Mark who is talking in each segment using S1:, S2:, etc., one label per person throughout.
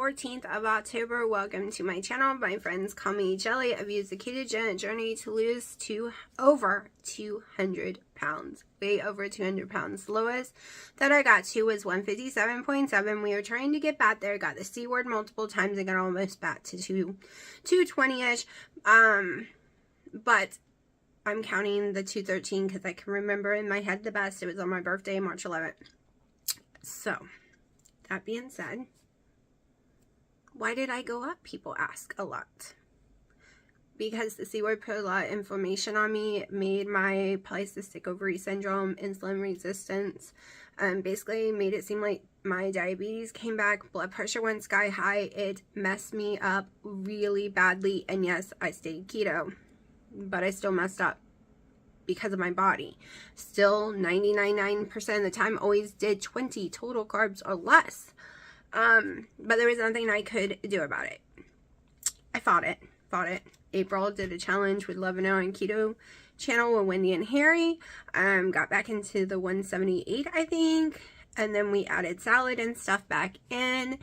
S1: 14th of October. Welcome to my channel. My friends call me Jelly. I've used the ketogenic journey to lose over 200 pounds. Way over 200 pounds. The lowest that I got to was 157.7. We were trying to get back there. Got the C word multiple times and got almost back to 220-ish. But I'm counting the 213 because I can remember in my head the best. It was on my birthday, March 11th. So, that being said, why did I go up? People ask a lot. Because the C word put a lot of inflammation on me, made my polycystic ovary syndrome, insulin resistance, basically made it seem like my diabetes came back, blood pressure went sky high. It messed me up really badly, and yes, I stayed keto, but I still messed up because of my body. Still 99% of the time always did 20 total carbs or less. But there was nothing I could do about it. I fought it. April did a challenge with Love and on Keto channel with Wendy and Harry. Got back into the 178, I think. And then we added salad and stuff back in.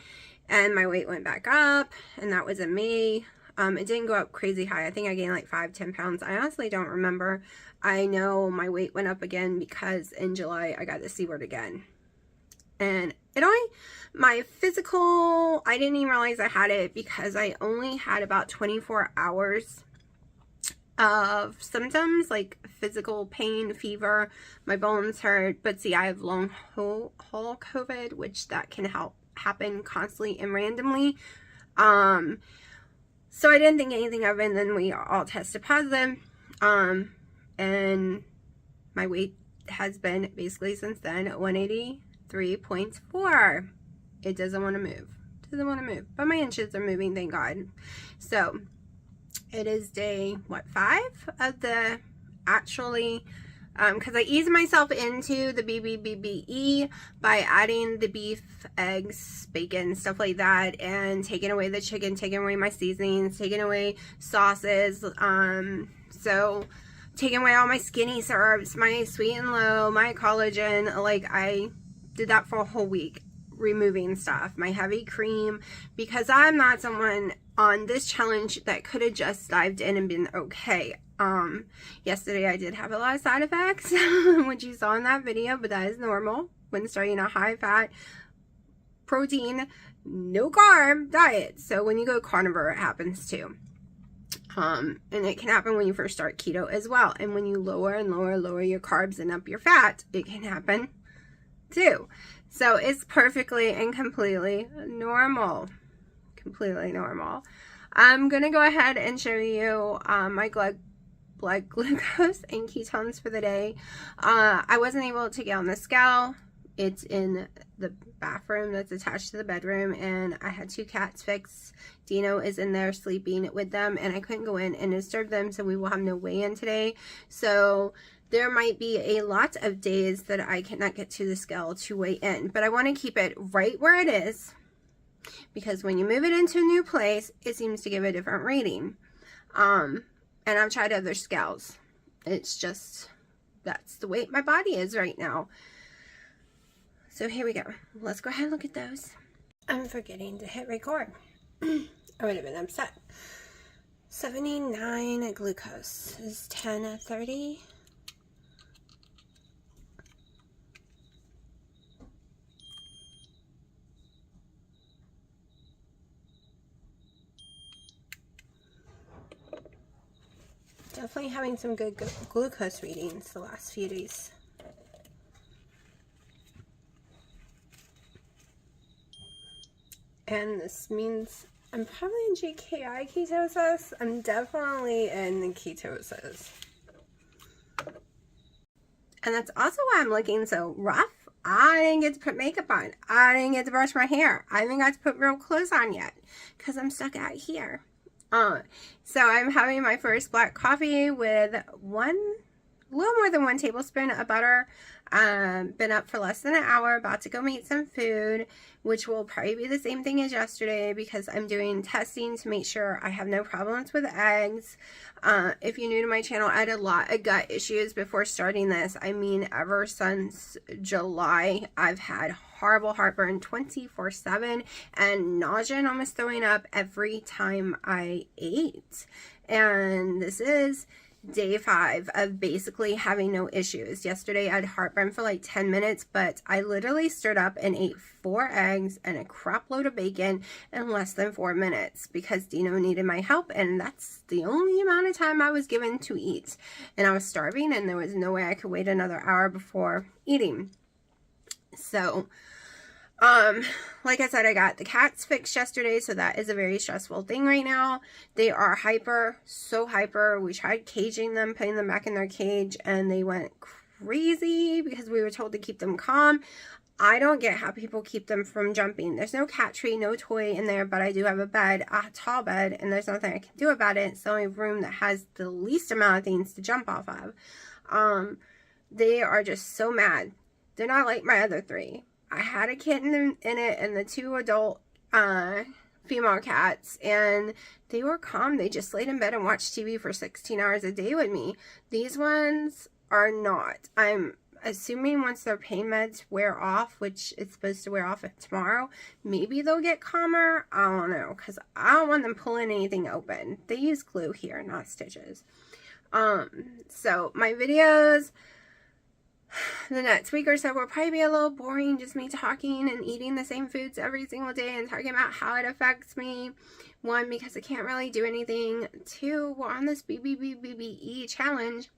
S1: And my weight went back up. And that was in May. It didn't go up crazy high. I think I gained like 5-10 pounds. I honestly don't remember. I know my weight went up again because in July I got the C word again. And my physical, I didn't even realize I had it because I only had about 24 hours of symptoms like physical pain, fever, my bones hurt. But see, I have long haul COVID, which that can happen constantly and randomly. So I didn't think anything of it, and then we all tested positive. And my weight has been basically since then 183.4. It doesn't want to move. But my inches are moving, thank God. So it is day, 5 of the actually, because I eased myself into the BBBE by adding the beef, eggs, bacon, stuff like that, and taking away the chicken, taking away my seasonings, taking away sauces, so taking away all my skinny syrups, my sweet and low, my collagen. Like, I did that for a whole week, removing stuff, my heavy cream, because I'm not someone on this challenge that could have just dived in and been okay. Yesterday I did have a lot of side effects, which you saw in that video, but that is normal when starting a high fat, protein, no carb diet. So when you go carnivore, it happens too. And it can happen when you first start keto as well. And when you lower and lower your carbs and up your fat, it can happen too. So it's perfectly and completely normal. I'm gonna go ahead and show you my blood glucose and ketones for the day. I wasn't able to get on the scale. It's in the bathroom that's attached to the bedroom, and I had 2 cats fixed. Dino is in there sleeping with them, and I couldn't go in and disturb them, so we will have no weigh-in today. So there might be a lot of days that I cannot get to the scale to weigh in, but I want to keep it right where it is, because when you move it into a new place, it seems to give a different reading. And I've tried other scales. It's just, that's the weight my body is right now. So here we go. Let's go ahead and look at those. I'm forgetting to hit record. I would have been upset. 79 glucose is 10:30. Definitely having some good glucose readings the last few days. And this means I'm probably in GKI ketosis. I'm definitely in ketosis. And that's also why I'm looking so rough. I didn't get to put makeup on. I didn't get to brush my hair. I haven't got to put real clothes on yet because I'm stuck out here. So I'm having my first black coffee with 1 little more than 1 tablespoon of butter. Been up for less than an hour, about to go make some food, which will probably be the same thing as yesterday because I'm doing testing to make sure I have no problems with eggs. If you're new to my channel, I had a lot of gut issues before starting this. I mean, ever since July, I've had horrible heartburn 24/7 and nausea and almost throwing up every time I ate. And this is day 5 of basically having no issues. Yesterday I had heartburn for like 10 minutes, but I literally stood up and ate 4 eggs and a crap load of bacon in less than 4 minutes because Dino needed my help, and that's the only amount of time I was given to eat. And I was starving and there was no way I could wait another hour before eating. So like I said, I got the cats fixed yesterday, so that is a very stressful thing right now. They are hyper, so hyper. We tried caging them, putting them back in their cage, and they went crazy because we were told to keep them calm. I don't get how people keep them from jumping. There's no cat tree, no toy in there, but I do have a bed, a tall bed, and there's nothing I can do about it. It's the only room that has the least amount of things to jump off of. They are just so mad. They're not like my other 3. I had a kitten in it and the 2 adult female cats, and they were calm. They just laid in bed and watched TV for 16 hours a day with me. These ones are not. I'm assuming once their pain meds wear off, which it's supposed to wear off tomorrow, maybe they'll get calmer. I don't know, because I don't want them pulling anything open. They use glue here, not stitches. So my videos the next week or so will probably be a little boring, just me talking and eating the same foods every single day and talking about how it affects me. 1, because I can't really do anything. 2, we're on this BBBE challenge.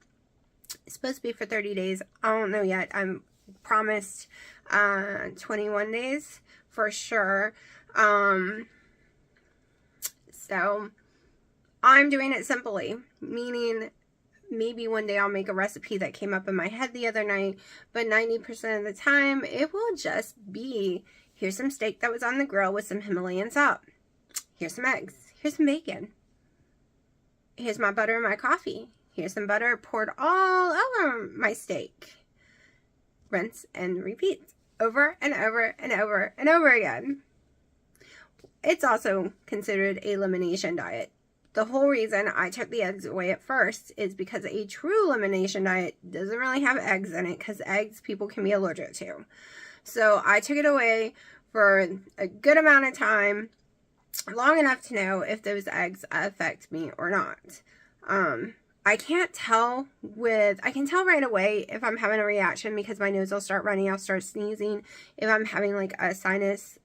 S1: It's supposed to be for 30 days. I don't know yet. I'm promised 21 days for sure. So I'm doing it simply, meaning maybe one day I'll make a recipe that came up in my head the other night, but 90% of the time it will just be, here's some steak that was on the grill with some Himalayan salt. Here's some eggs. Here's some bacon. Here's my butter and my coffee. Here's some butter poured all over my steak. Rinse and repeat over and over and over and over again. It's also considered an elimination diet. The whole reason I took the eggs away at first is because a true elimination diet doesn't really have eggs in it, because eggs people can be allergic to. So I took it away for a good amount of time, long enough to know if those eggs affect me or not. I can tell right away if I'm having a reaction because my nose will start running, I'll start sneezing. If I'm having like a sinus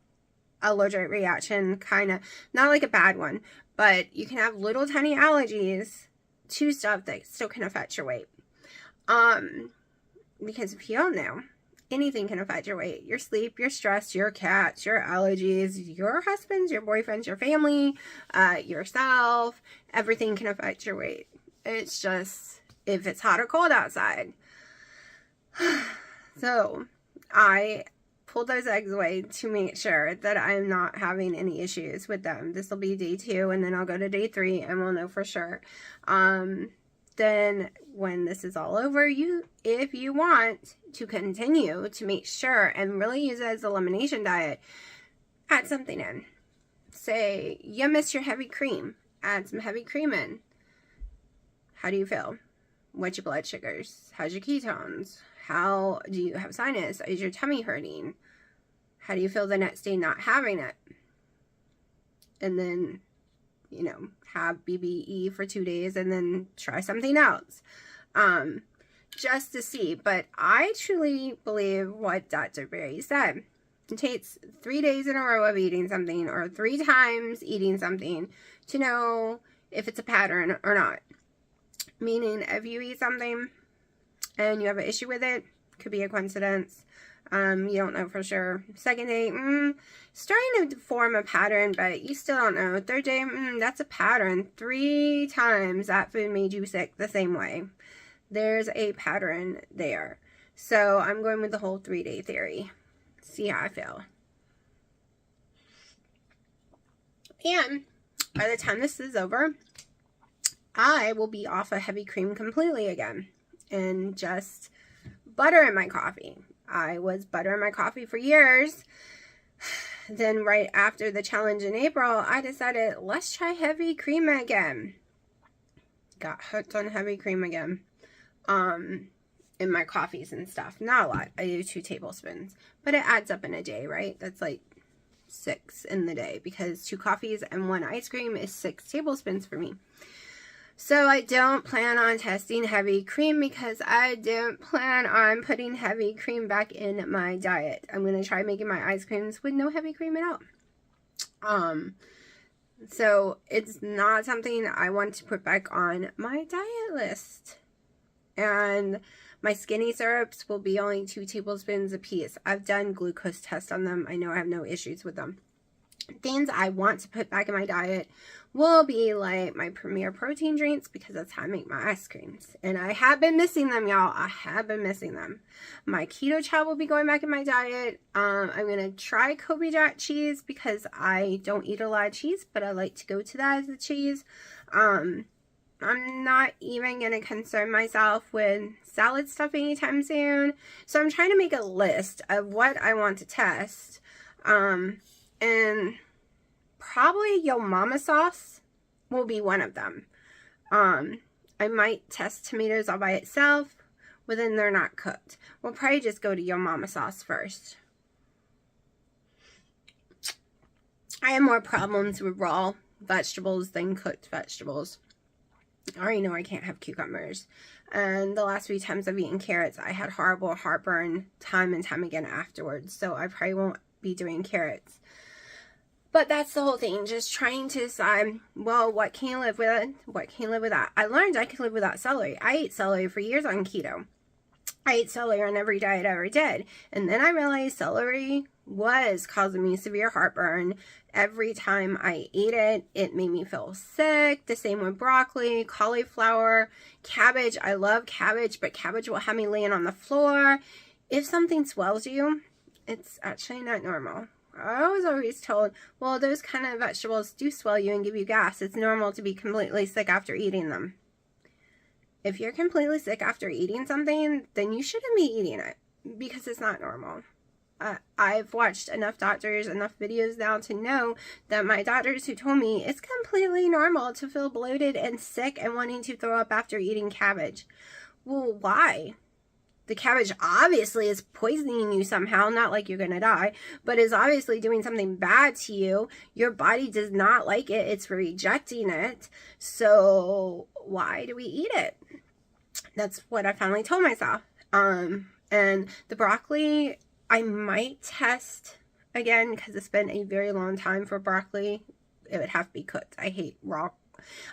S1: allergic reaction, kind of, not like a bad one, but you can have little tiny allergies to stuff that still can affect your weight. Because if you don't know, anything can affect your weight. Your sleep, your stress, your cats, your allergies, your husbands, your boyfriends, your family, yourself, everything can affect your weight. It's just, if it's hot or cold outside. So, I pulled those eggs away to make sure that I'm not having any issues with them. This will be day 2, and then I'll go to day 3, and we'll know for sure. Then when this is all over, if you want to continue to make sure and really use it as an elimination diet, add something in. Say you miss your heavy cream, add some heavy cream in. How do you feel? What's your blood sugars? How's your ketones? How do you have sinus? Is your tummy hurting? How do you feel the next day not having it? And then, you know, have BBBE for 2 days and then try something else. Just to see. But I truly believe what Dr. Berry said. It takes 3 days in a row of eating something or 3 times eating something to know if it's a pattern or not. Meaning, if you eat something and you have an issue with it, could be a coincidence. You don't know for sure. Second day, starting to form a pattern, but you still don't know. Third day, that's a pattern. 3 times that food made you sick the same way. There's a pattern there. So I'm going with the whole 3-day theory. See how I feel. And by the time this is over, I will be off of heavy cream completely again. and just butter in my coffee. I was buttering my coffee for years. Then right after the challenge in April, I decided, let's try heavy cream again. Got hooked on heavy cream again. In my coffees and stuff. Not a lot. I do 2 tablespoons. But it adds up in a day, right? That's like 6 in the day, because 2 coffees and 1 ice cream is 6 tablespoons for me. So I don't plan on testing heavy cream, because I don't plan on putting heavy cream back in my diet. I'm going to try making my ice creams with no heavy cream at all. So it's not something I want to put back on my diet list. And my skinny syrups will be only 2 tablespoons a piece. I've done glucose tests on them. I know I have no issues with them. Things I want to put back in my diet will be like my Premier protein drinks, because that's how I make my ice creams. And I have been missing them, y'all. I have been missing them. My keto chow will be going back in my diet. I'm going to try Kobe Jack cheese, because I don't eat a lot of cheese, but I like to go to that as a cheese. I'm not even going to concern myself with salad stuff anytime soon. So I'm trying to make a list of what I want to test. And probably Yo Mama sauce will be one of them. I might test tomatoes all by itself, but then they're not cooked. We'll probably just go to Yo Mama sauce first. I have more problems with raw vegetables than cooked vegetables. I already know I can't have cucumbers. And the last few times I've eaten carrots, I had horrible heartburn time and time again afterwards. So I probably won't be doing carrots. But that's the whole thing. Just trying to decide, well, what can you live with? What can you live without? I learned I could live without celery. I ate celery for years on keto. I ate celery on every diet I ever did. And then I realized celery was causing me severe heartburn. Every time I ate it, it made me feel sick. The same with broccoli, cauliflower, cabbage. I love cabbage, but cabbage will have me laying on the floor. If something swells you, it's actually not normal. I was always told, well, those kind of vegetables do swell you and give you gas. It's normal to be completely sick after eating them. If you're completely sick after eating something, then you shouldn't be eating it, because it's not normal. I've watched enough doctors, enough videos now to know that my doctors who told me it's completely normal to feel bloated and sick and wanting to throw up after eating cabbage. Well, why? The cabbage obviously is poisoning you somehow, not like you're going to die, but is obviously doing something bad to you. Your body does not like it. It's rejecting it. So why do we eat it? That's what I finally told myself. And the broccoli, I might test again, because it's been a very long time for broccoli. It would have to be cooked. I hate raw.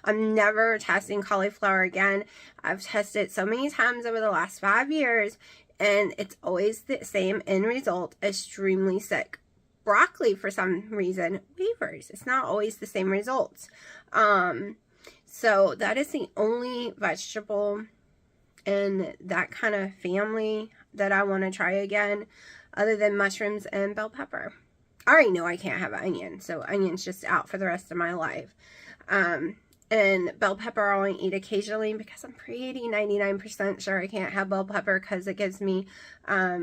S1: I'm never testing cauliflower again. I've tested so many times over the last 5 years, and it's always the same end result: extremely sick. Broccoli, for some reason, wavers. It's not always the same results. So that is the only vegetable in that kind of family that I want to try again, other than mushrooms and bell pepper. I already know I can't have onion, so onion's just out for the rest of my life. And bell pepper I'll only eat occasionally, because I'm pretty 99% sure I can't have bell pepper, because it gives me a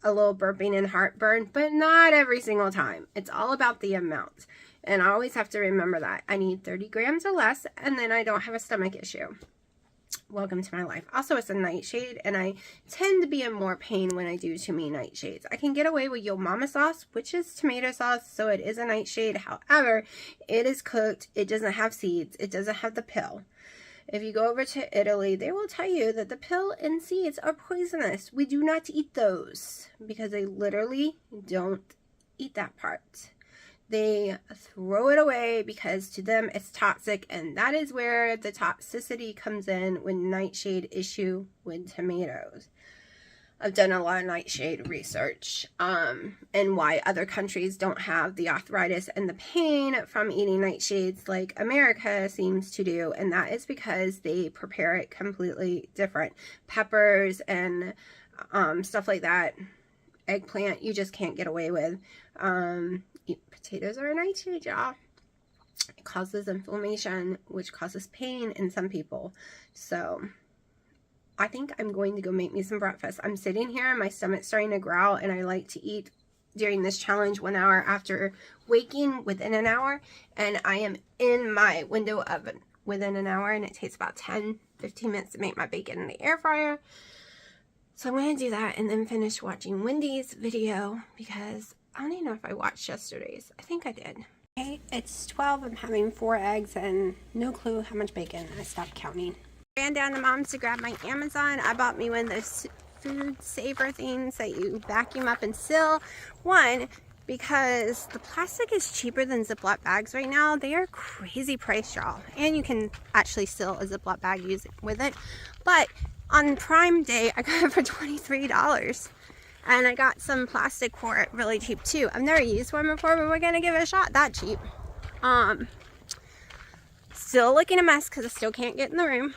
S1: little burping and heartburn, but not every single time. It's all about the amount. And I always have to remember that. I need 30 grams or less, and then I don't have a stomach issue. Welcome to my life. Also, it's a nightshade, and I tend to be in more pain when I do too many nightshades. I can get away with Yo Mama sauce, which is tomato sauce, so it is a nightshade. However, it is cooked. It doesn't have seeds. It doesn't have the pill. If you go over to Italy, they will tell you that the pill and seeds are poisonous. We do not eat those, because they literally don't eat that part. They throw it away because to them it's toxic, and that is where the toxicity comes in with nightshade issue with tomatoes. I've done a lot of nightshade research and why other countries don't have the arthritis and the pain from eating nightshades like America seems to do, and that is because they prepare it completely different. Peppers and stuff like that, eggplant, you just can't get away with. Potatoes are a nightshade, y'all. It causes inflammation, which causes pain in some people. So I think I'm going to go make me some breakfast. I'm sitting here and my stomach's starting to growl, and I like to eat during this challenge 1 hour after waking within an hour, and I am in my window oven within an hour, and it takes about 10-15 minutes to make my bacon in the air fryer. So I'm going to do that and then finish watching Wendy's video, because I don't even know if I watched yesterday's. I think I did. Okay, it's 12. I'm having 4 eggs and no clue how much bacon. I stopped counting. Ran down to Mom's to grab my Amazon. I bought me one of those food saver things that you vacuum up and seal. One, because the plastic is cheaper than Ziploc bags right now. They are crazy price, y'all. And you can actually seal a Ziploc bag with it. But on Prime Day, I got it for $23. And I got some plastic for it really cheap too. I've never used one before, but we're gonna give it a shot. That cheap. Still looking a mess because I still can't get in the room.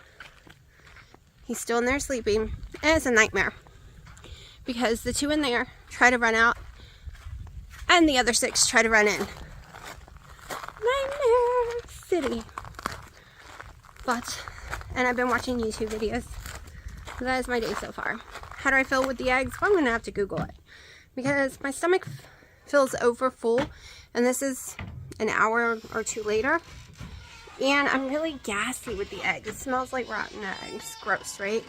S1: He's still in there sleeping, and it's a nightmare because the 2 in there try to run out and the other 6 try to run in. Nightmare city. And I've been watching YouTube videos. That is my day so far. How do I feel with the eggs? Well, I'm gonna have to Google it because my stomach feels over full, and this is an hour or 2 later. And I'm really gassy with the eggs. It smells like rotten eggs. Gross, right?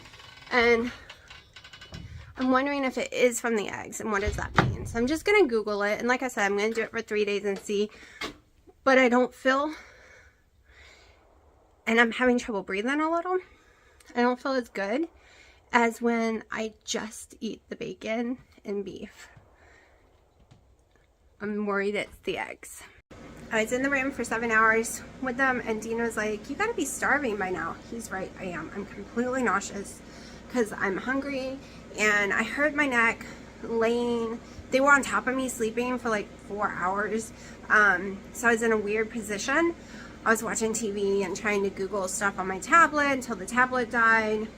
S1: And I'm wondering if it is from the eggs and what does that mean. So I'm just going to Google it. And like I said, I'm going to do it for 3 days and see. But I don't feel, and I'm having trouble breathing a little. I don't feel as good as when I just eat the bacon and beef. I'm worried it's the eggs. I was in the room for 7 hours with them, and Dino's like, you gotta be starving by now. He's right, I am. I'm completely nauseous because I'm hungry, and I hurt my neck laying. They were on top of me sleeping for like 4 hours, so I was in a weird position. I was watching TV and trying to Google stuff on my tablet until the tablet died.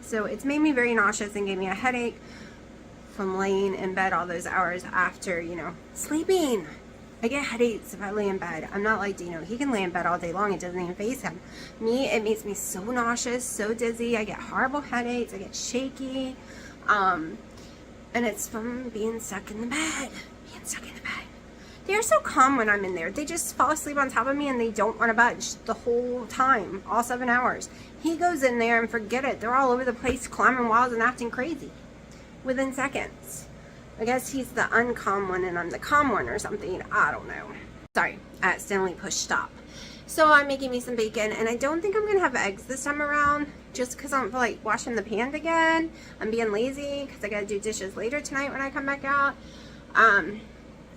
S1: So it's made me very nauseous and gave me a headache from laying in bed all those hours after, you know, sleeping. I get headaches if I lay in bed. I'm not like Dino. He can lay in bed all day long. It doesn't even faze him. Me, it makes me so nauseous, so dizzy. I get horrible headaches. I get shaky. And it's from being stuck in the bed. They're so calm when I'm in there. They just fall asleep on top of me and they don't want to budge the whole time, all 7 hours. He goes in there and forget it. They're all over the place, climbing walls and acting crazy within seconds. I guess he's the uncalm one and I'm the calm one or something. I don't know. Sorry, I accidentally pushed stop. So I'm making me some bacon, and I don't think I'm going to have eggs this time around just because I don't feel like washing the pan again. I'm being lazy because I got to do dishes later tonight when I come back out.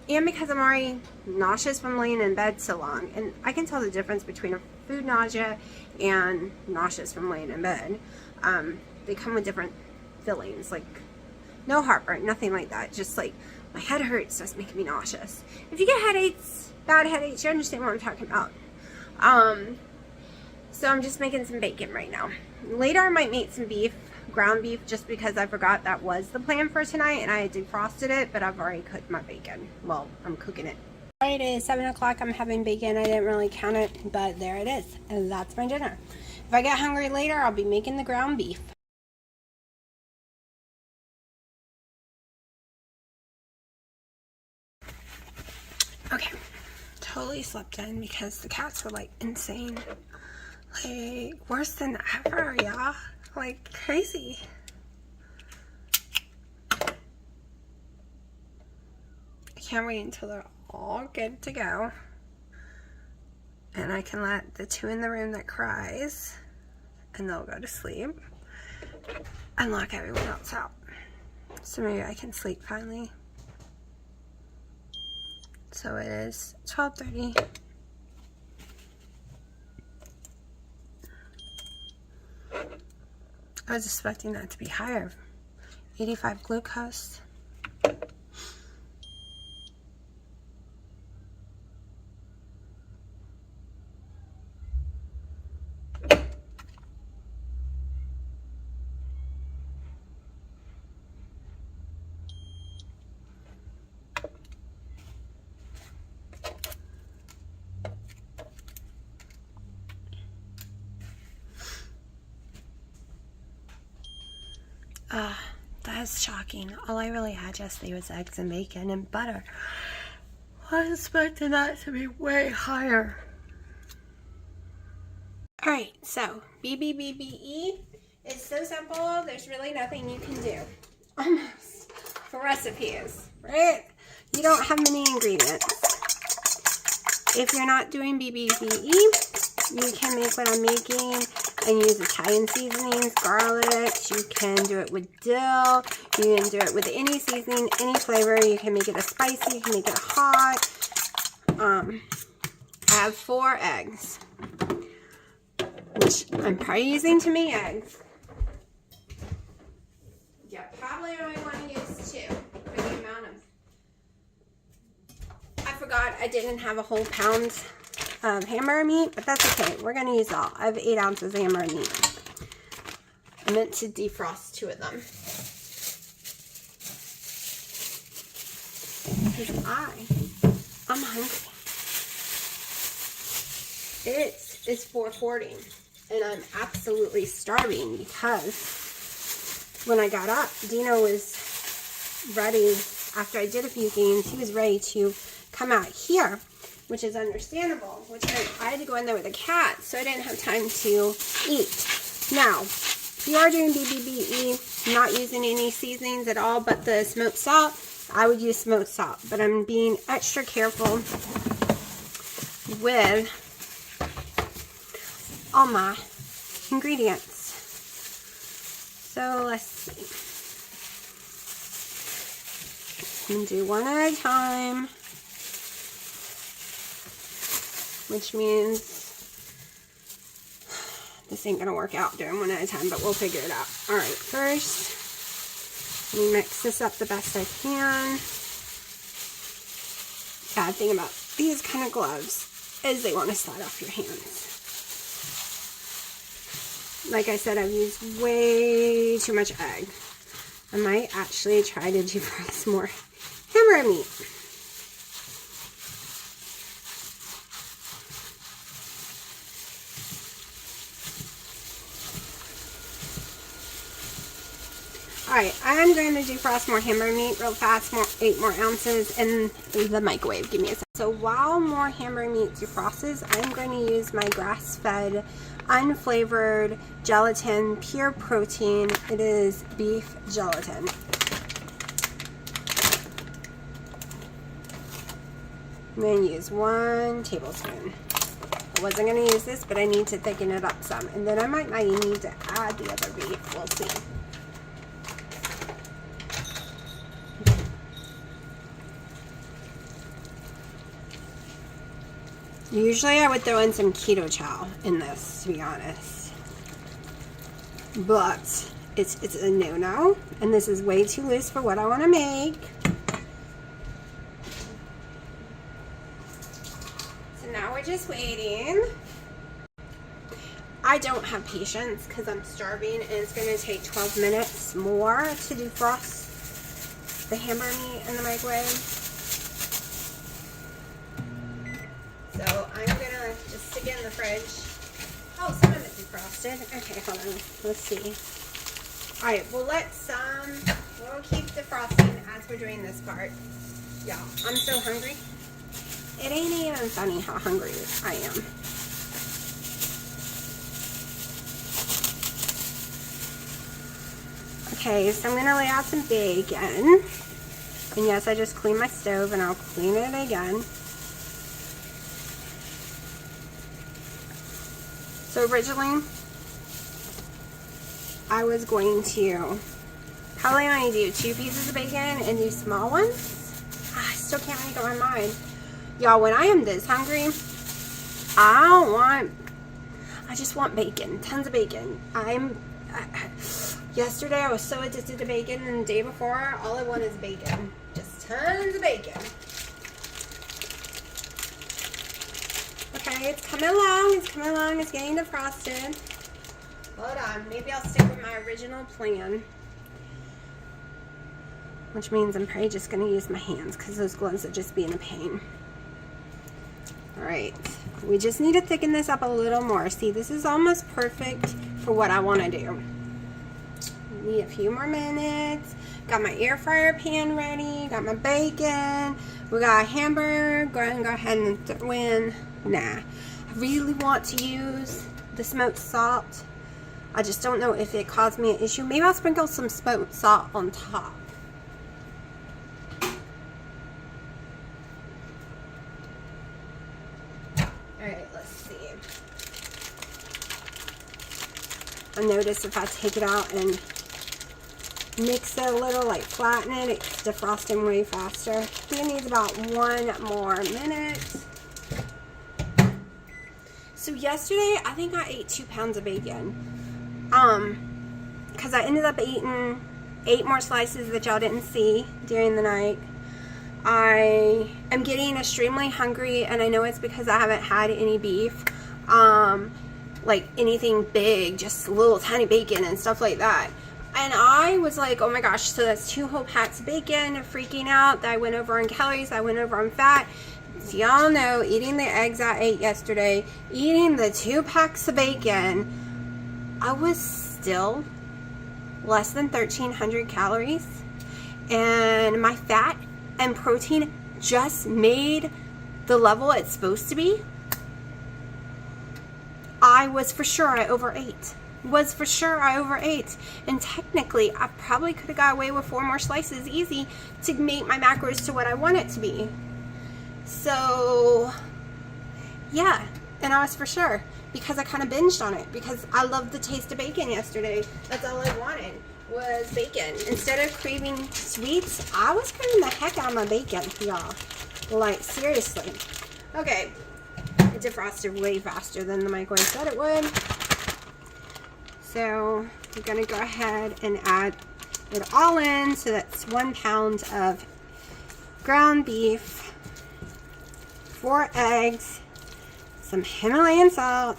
S1: And because I'm already nauseous from laying in bed so long. And I can tell the difference between a food nausea and nauseous from laying in bed. They come with different feelings, like no heartburn, nothing like that. Just like my head hurts, so it's making me nauseous. If you get headaches, bad headaches, you understand what I'm talking about. So I'm just making some bacon right now. Later I might make some beef, ground beef, just because I forgot that was the plan for tonight and I had defrosted it, but I've already cooked my bacon. Well, I'm cooking it. It is 7 o'clock. I'm having bacon. I didn't really count it, but there it is. And that's my dinner. If I get hungry later, I'll be making the ground beef. Okay, totally slept in because the cats were like insane. Like worse than ever, y'all. Like crazy. I can't wait until they're all good to go. And I can let the 2 in the room that cries, and they'll go to sleep, and lock everyone else out. So maybe I can sleep finally. So it is 12:30. I was expecting that to be higher. 85 glucose. That's shocking. All I really had yesterday was eggs and bacon and butter. I expected that to be way higher. Alright, so BBBE is so simple, there's really nothing you can do. Almost. For recipes, right? You don't have many ingredients. If you're not doing BBBE, you can make what I'm making and use Italian seasonings, garlic. You can do it with dill. You can do it with any seasoning, any flavor. You can make it a spicy. You can make it a hot. I have 4 eggs, which I'm probably using too many eggs. You probably only want to use 2 for the amount of... I forgot I didn't have a whole pound of hamburger meat, but that's okay. We're going to use all. I have 8 ounces of hamburger meat. I meant to defrost 2 of them. Because I'm hungry. It is 4:40 and I'm absolutely starving because when I got up, Dino was ready. After I did a few things, he was ready to come out here, which is understandable, which meant I had to go in there with a cat, so I didn't have time to eat. Now, if you are doing BBBE, not using any seasonings at all but the smoked salt, I would use smoked salt, but I'm being extra careful with all my ingredients. So let's see. I'm going to do one at a time, which means this ain't going to work out doing one at a time, but we'll figure it out. Alright, first, let me mix this up the best I can. Bad thing about these kind of gloves is they want to slide off your hands. Like I said, I've used way too much egg. I might actually try to defrost more hamburger meat. Alright, I'm going to defrost more hamburger meat real fast, 8 more ounces in the microwave. Give me a second. So while more hamburger meat defrosts, I'm going to use my grass-fed, unflavored gelatin, pure protein. It is beef gelatin. I'm going to use 1 tablespoon. I wasn't going to use this, but I need to thicken it up some. And then I might need to add the other beef. We'll see. Usually I would throw in some keto chow in this, to be honest. But it's a no-no. And this is way too loose for what I want to make. So now we're just waiting. I don't have patience because I'm starving and it's going to take 12 minutes more to defrost the hamburger meat in the microwave. So I'm going to just stick it in the fridge. Oh, some of it defrosted. Okay, hold on. Let's see. Alright, we'll we'll keep defrosting as we're doing this part. Y'all, I'm so hungry. It ain't even funny how hungry I am. Okay, so I'm going to lay out some bacon. And yes, I just cleaned my stove and I'll clean it again. So originally, I was going to probably only do 2 pieces of bacon and do small ones. I still can't make up my mind. Y'all, when I am this hungry, I just want bacon, tons of bacon. Yesterday I was so addicted to bacon, and the day before, all I want is bacon. Just tons of bacon. Okay, it's coming along, it's getting defrosted. Hold on, maybe I'll stick with my original plan. Which means I'm probably just going to use my hands because those gloves are just being a pain. Alright, we just need to thicken this up a little more. See, this is almost perfect for what I want to do. need a few more minutes. Got my air fryer pan ready. Got my bacon. We got a hamburger. Go ahead and throw in. Nah. I really want to use the smoked salt. I just don't know if it caused me an issue. Maybe I'll sprinkle some smoked salt on top. Alright, let's see. I notice if I take it out and mix it a little, like flatten it, it's defrosting way faster. I think it needs about 1 more minute. So yesterday, I think I ate 2 pounds of bacon. Because I ended up eating 8 more slices that y'all didn't see during the night. I am getting extremely hungry, and I know it's because I haven't had any beef. Like anything big, just little tiny bacon and stuff like that. And I was like, oh my gosh, so that's 2 whole packs of bacon, freaking out. I went over on calories, I went over on fat. So y'all know, eating the eggs I ate yesterday, eating the 2 packs of bacon, I was still less than 1,300 calories. And my fat and protein just made the level it's supposed to be. I was for sure I overate. And technically, I probably could have got away with 4 more slices easy to make my macros to what I want it to be. So, yeah. And I was for sure. Because I kind of binged on it. Because I loved the taste of bacon yesterday. That's all I wanted was bacon. Instead of craving sweets, I was craving the heck out of my bacon, y'all. Like, seriously. Okay. It defrosted way faster than the microwave said it would. So I'm going to go ahead and add it all in. So that's 1 pound of ground beef, 4 eggs, some Himalayan salt.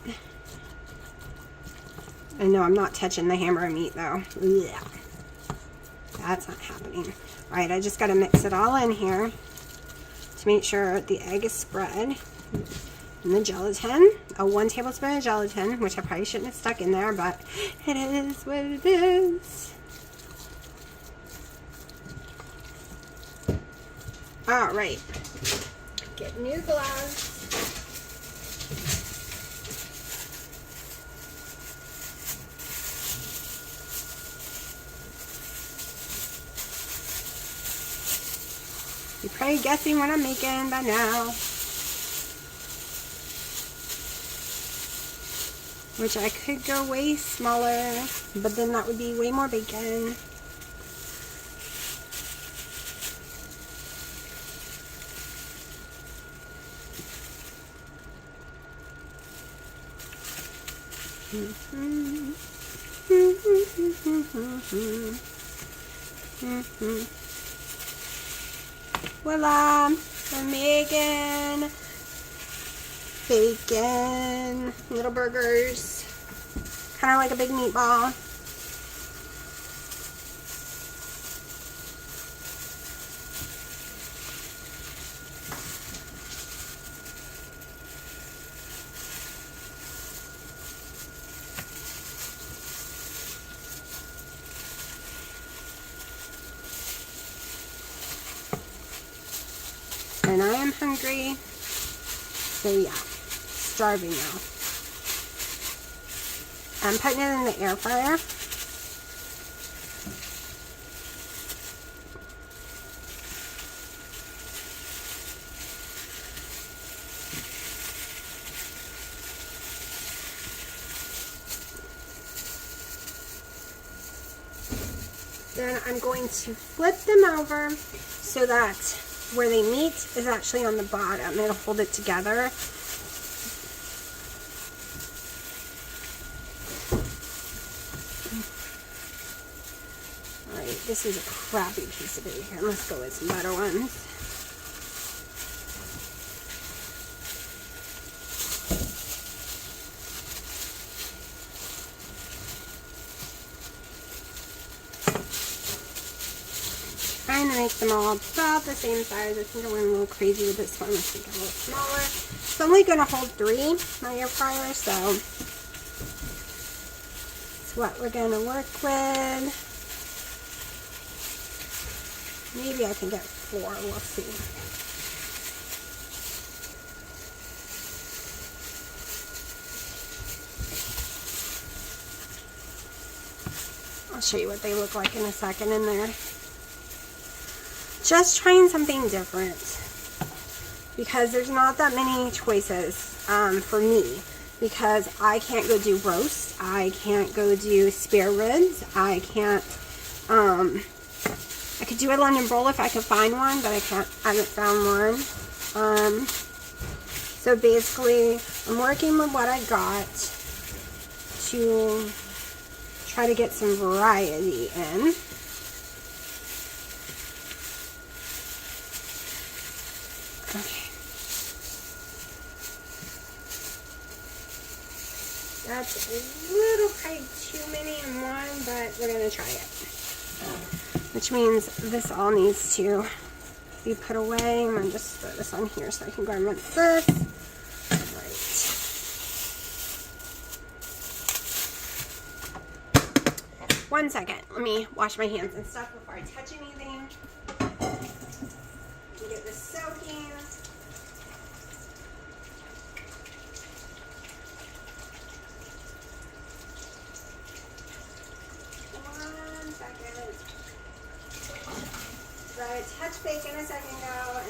S1: And no, I'm not touching the hamburger meat though. Ugh. That's not happening. All right, I just got to mix it all in here to make sure the egg is spread. And the gelatin, 1 tablespoon of gelatin, which I probably shouldn't have stuck in there, but it is what it is. All right, get new gloves. You're probably guessing what I'm making by now. Which I could go way smaller, but then that would be way more bacon. Voila! I'm making bacon, little burgers, kind of like a big meatball. And I am hungry, so yeah. Starving now. I'm putting it in the air fryer. Then I'm going to flip them over so that where they meet is actually on the bottom. It'll hold it together. This is a crappy piece of bacon. Let's go with some better ones. Trying to make them all about the same size. I think I went a little crazy with this one. Let's make it a little smaller. It's only going to hold 3, my air fryer, so it's what we're going to work with. Maybe I can get 4. We'll see. I'll show you what they look like in a second in there. Just trying something different because there's not that many choices for me, because I can't go do roast, I can't go do spare ribs, I can't I could do a London roll if I could find one, but I haven't found one. So basically I'm working with what I got to try to get some variety in. Okay. That's a little probably too many in one, but we're going to try it. Which means this all needs to be put away. I'm going to just throw this on here so I can go and rinse this. Right. 1 second. Let me wash my hands and stuff before I touch anything. Get this soaking. I touched bacon a second ago, and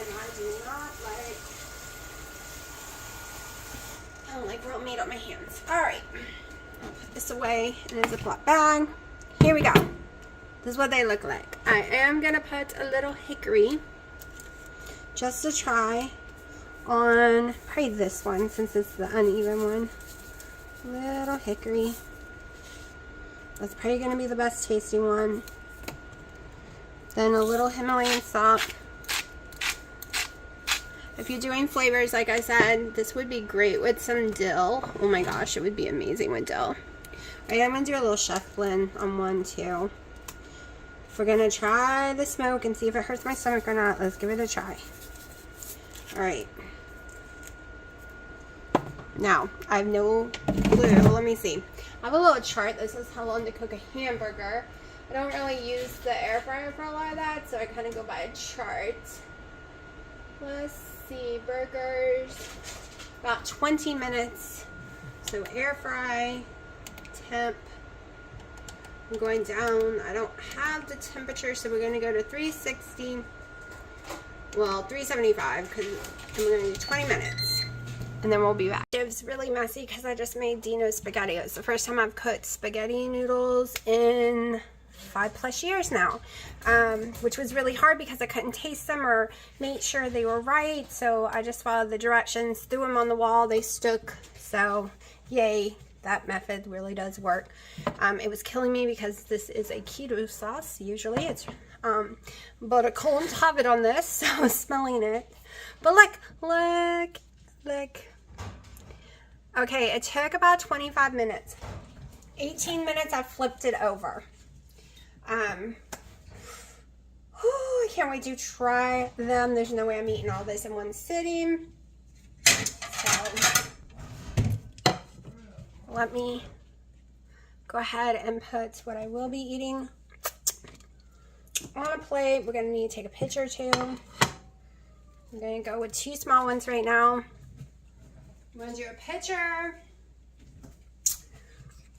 S1: I don't like real meat on my hands. Alright, I'll put this away in a Ziploc bag. Here we go. This is what they look like. I am going to put a little hickory just to try on probably this one, since it's the uneven one. Little hickory. That's probably going to be the best tasting one. Then a little Himalayan salt. If you're doing flavors, like I said, this would be great with some dill. Oh my gosh, it would be amazing with dill. Alright, I'm going to do a little chef blend on one too. If we're going to try the smoke and see if it hurts my stomach or not, let's give it a try. Alright. Now, I have no clue. Let me see. I have a little chart that says how long to cook a hamburger. I don't really use the air fryer for a lot of that, so I kind of go by a chart. Let's see, burgers, about 20 minutes. So air fry, temp. I'm going down. I don't have the temperature, so we're going to go to 360. Well, 375, because we're going to do 20 minutes. And then we'll be back. It was really messy because I just made Dino's spaghetti. It's the first time I've cooked spaghetti noodles in 5+ years now, which was really hard because I couldn't taste them or make sure they were right. So I just followed the directions, threw them on the wall, they stuck. So yay, that method really does work. It was killing me because this is a keto sauce. Usually it's but I couldn't have it on this, so I was smelling it. But look. Okay, it took about 25 minutes. 18 minutes I flipped it over. I can't wait to try them. There's no way I'm eating all this in one sitting. So let me go ahead and put what I will be eating on a plate. We're going to need to take a picture too. I'm going to go with 2 small ones right now. I'm going to do a picture.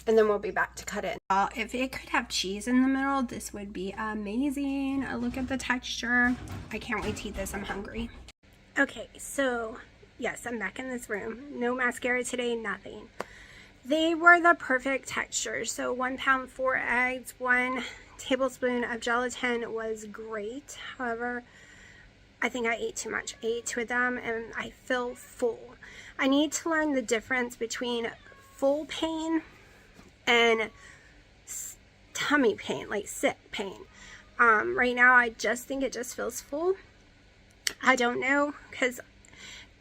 S1: And then we'll be back to cut it. If it could have cheese in the middle, this would be amazing. Look at the texture. I can't wait to eat this. I'm hungry. Okay, so yes, I'm back in this room. No mascara today, nothing. They were the perfect texture. So 1 pound, 4 eggs, 1 tablespoon of gelatin was great. However, I think I ate too much. I ate 2 of them and I feel full. I need to learn the difference between full pain and tummy pain, like sick pain. Right now I just think it just feels full. I don't know, because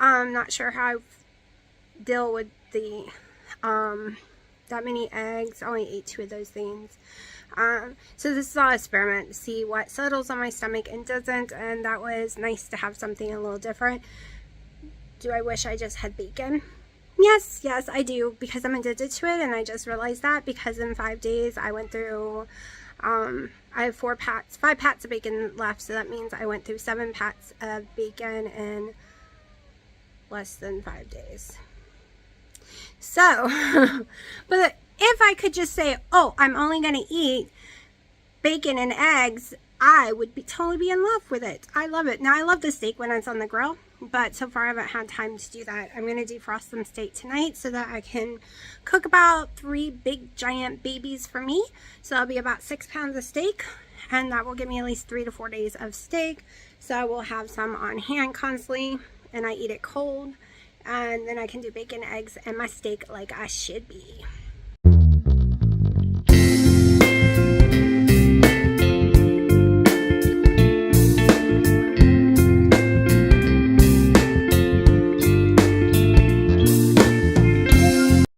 S1: I'm not sure how I deal with the that many eggs. I only ate 2 of those things. So this is all experiment to see what settles on my stomach and doesn't, and that was nice to have something a little different. Do I wish I just had bacon? Yes, I do, because I'm addicted to it, and I just realized that because in 5 days I went through I have 5 pats of bacon left, so that means I went through 7 pats of bacon in less than 5 days. So, but if I could just say, oh, I'm only going to eat bacon and eggs, I would totally be in love with it. I love it. Now, I love the steak when it's on the grill, but so far I haven't had time to do that. I'm going to defrost some steak tonight so that I can cook about 3 big giant babies for me. So that'll be about 6 pounds of steak, and that will give me at least 3 to 4 days of steak. So I will have some on hand constantly, and I eat it cold, and then I can do bacon, eggs, and my steak like I should be.